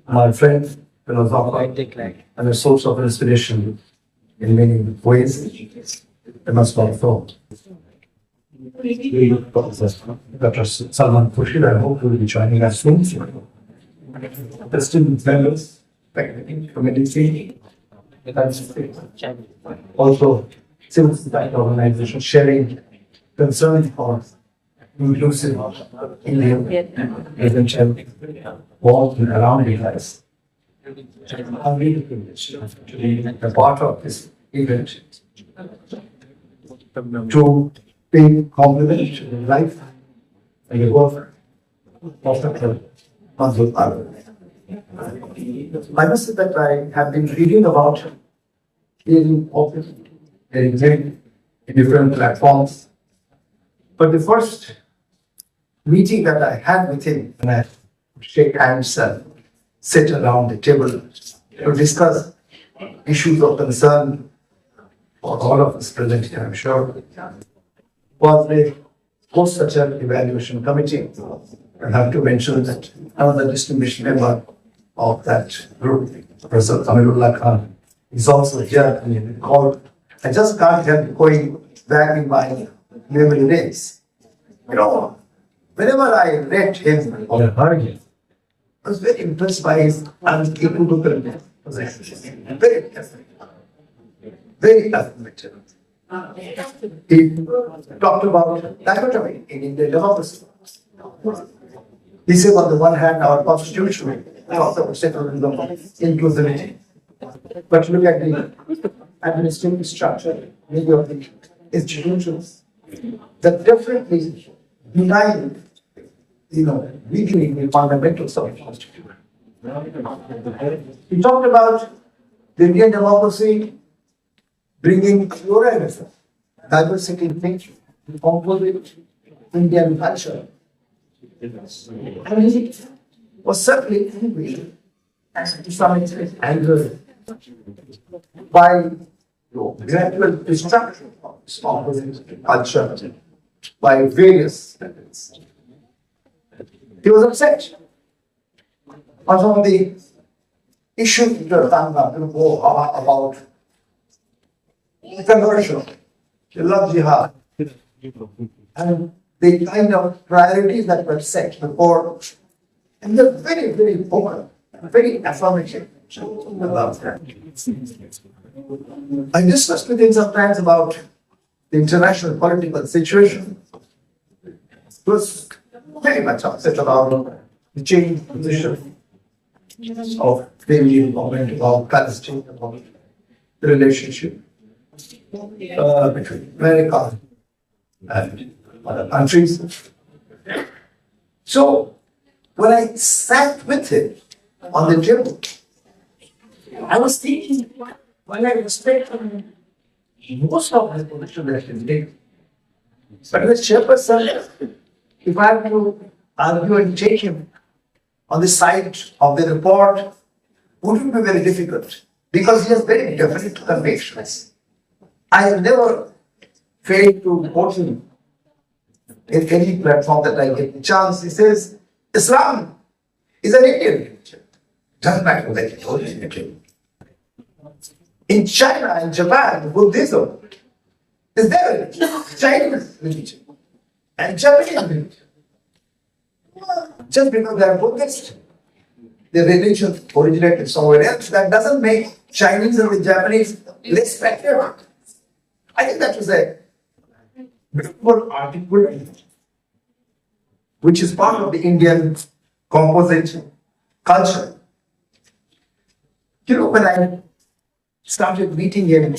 My friend, philosopher, and a source of inspiration in many ways. I must also Dr. Salman Khurshid, I hope will be joining us soon. The student members, community, also civil society organizations sharing concerns for inclusive Indian residential walls and around the place. I'm really privileged to be a part of this event, to pay compliment to the life and the work of Dr. Manzoor. I must say that I have been reading about hearing open, hearing him in different platforms. But the first meeting that I had with him, when I shake hands and sit around the table to discuss issues of concern for all of us present here, I'm sure, was the post such an evaluation committee. I have to mention that I was a distinguished member of that group. Professor Amitabh Khan is also here and called. I just can't help going back in my memory days. You know, whenever I read him or heard him, I was very impressed by his unequivocal position. Very affirmative. He talked about dichotomy in Indian democracy. He said, on the one hand, our constitution also settled the inclusivity. But look at the administrative structure, many of the institutions that definitely deny, weakening the fundamentals of the constitution. He talked about the Indian democracy bringing pluralism, diversity in thinking, composite Indian culture. And he was certainly angry, and to some extent angered, by gradual destruction of this composite culture by various methods. He was upset on some of the issues that were about conversion, the love jihad, and the kind of priorities that were set before, and they're very, very vocal, very affirmative about that. I discussed with him sometimes about the international political situation. He was very much upset about the changed position of the Indian government about Palestine, about the relationship between America and other countries. So, when I sat with him on the table, I was thinking, when I respect most of his position that he did, but as chairperson, if I have to argue and take him on the side of the report, wouldn't be very difficult because he has very definite convictions. I have never failed to quote him in any platform that I get the chance. He says, Islam is an Indian religion. Doesn't matter whether it's originated. In China and Japan, Buddhism is their religion, Chinese religion, and Japanese religion. Just because they are Buddhist, their religion originated somewhere else, that doesn't make Chinese and the Japanese less patriotic. I think that was a beautiful article which is part of the Indian composite culture. When I started meeting him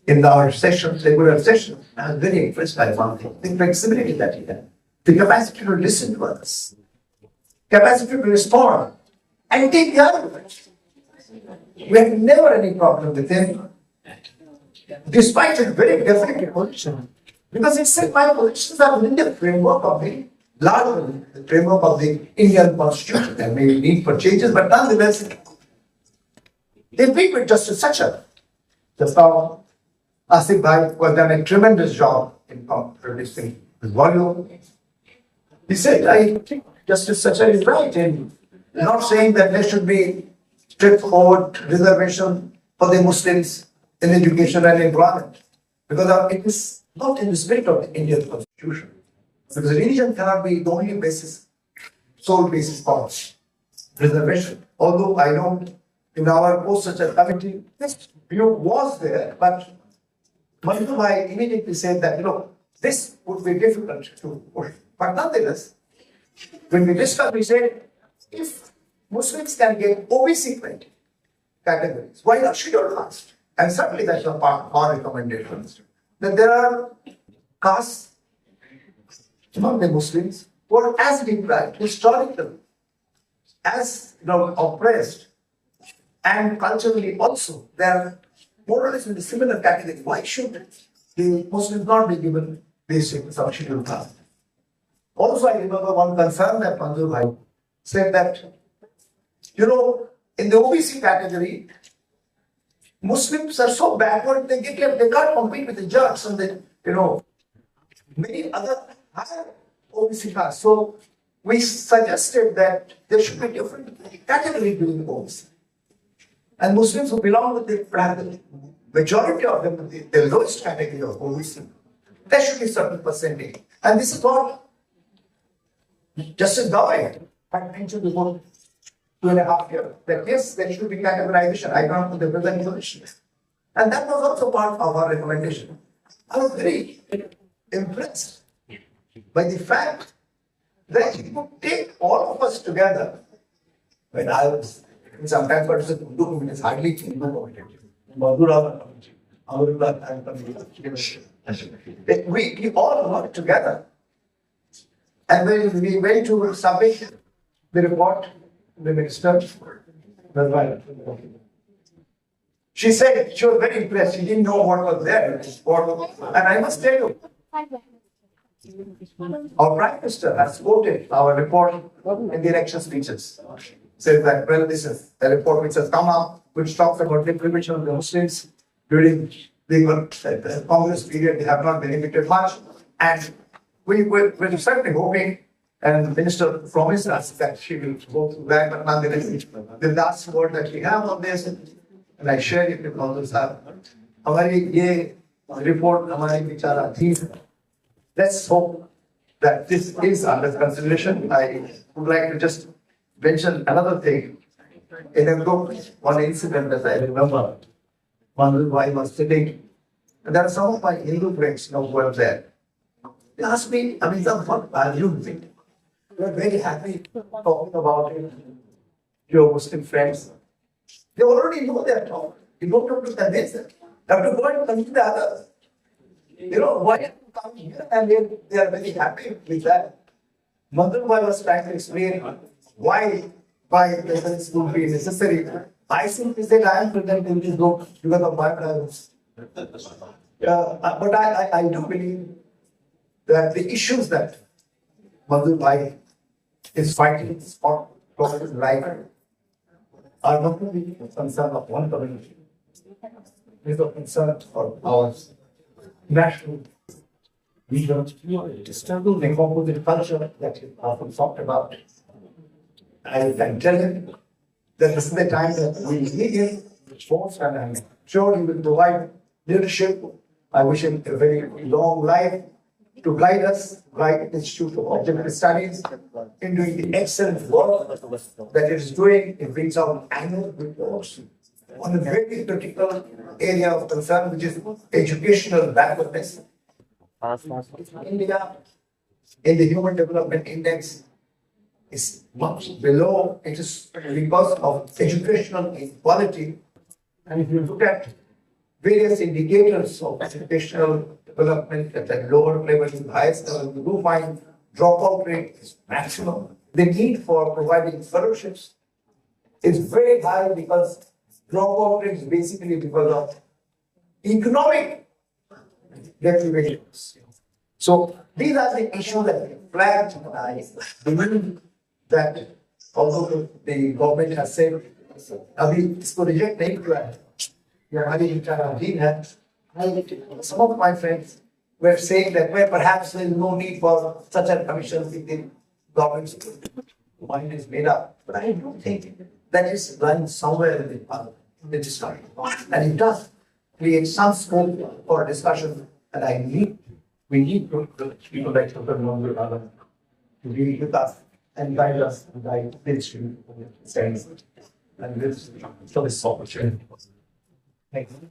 in our sessions, regular sessions, I was very impressed by one thing, the flexibility that he had, the capacity to listen to us, capacity to respond, and take the argument. We had never any problem with him, despite his very definite position. Because he said, my positions are within the framework of the framework of the Indian Constitution. There may be need for changes, but nonetheless, they speak with Justice Sachar. Just now, Asif Bhai has done a tremendous job in producing his volume. He said, Justice Sachar is right in not saying that there should be straightforward reservation for the Muslims in education and employment. Because it is not in the spirit of the Indian constitution. Because religion cannot be the only basis, sole basis for reservation. Although I know in our post-Sachar committee, this view was there, but Manzoor immediately said that, this would be difficult to push. But nonetheless, when we discussed, we said, if Muslims can get OBC categories, why not scheduled caste? And certainly that's a part of our recommendations. That there are castes among the Muslims who are as deprived, historically, as oppressed, and culturally also, they are more or less in the similar category. Why should the Muslims not be given basic scheduled caste? Also, I remember one concern that Manzoor said that, in the OBC category, Muslims are so backward, they can't compete with the Jats and many other higher OBC castes. So we suggested that there should be different categories within OBC. And Muslims who belong to the majority of them, the lowest category of OBC, there should be certain percentage. And this is what Justice Gawai had mentioned before 2.5 years, that yes, there should be categorization. I come to the present position. And that was also part of our recommendation. I was very impressed by the fact that he could take all of us together. When I was sometimes but it's a Kundu, it is hardly Kundu. We all worked together. And when we went to submit the report, the minister, she said she was very impressed. She didn't know what was there. And I must tell you, our Prime Minister has quoted our report in the election speeches. Says that, well, this is a report which has come up, which talks about the deprivation of the Muslims during the Congress period. They have not benefited much. And we're certainly hoping, and the Minister promised us that she will go through that, but nonetheless, the last word that we have on this, and I share it with all those हमारी report हमारी विचारा थी. Let's hope that this is under consideration. I would like to just mention another thing. In a group, one incident that I remember, one I was sitting, and there are some of my Hindu friends who were there. They asked me, Amitabh, what are you doing? We are very happy talking about it to your Muslim friends. They already know their talk. You don't have to convince them. You have to go and convince the others. Why have you come here? And they are very happy with that. Manzoor was trying to explain why presence would be necessary. I simply said I am present in this group because of my presence. But I do believe that the issues that Manzoor is fighting for his life are not only a concern of one community. It is a concern for our national leaders to struggle the composite culture that he often talked about. I can tell him that this is the time that we need him with force, and I'm sure he will provide leadership. I wish him a very long life to guide us, guide the Institute of Objective Studies in doing the excellent work that it is doing. It brings out annual reports on a very critical area of concern, which is educational backwardness. India, in the Human Development Index, is much below. It is because of educational inequality. And if you look at various indicators of educational development at the lower level to the highest level, you do find dropout rate is maximum. The need for providing fellowships is very high because dropout rate is basically because of economic deprivations. So these are the issues that we flagged, and I believe that although the government has said अभी इसको reject नहीं किया है, या हमारी विचाराधीन है, some of my friends were saying that well, perhaps there is no need for such a commission with the government's mind is made up, but I don't think that is lying somewhere in the discussion. And it does create some scope for discussion, and we need people like Dr. Manzoor to be with us and guide us and guide this to sense and this for this opportunity. Thank you.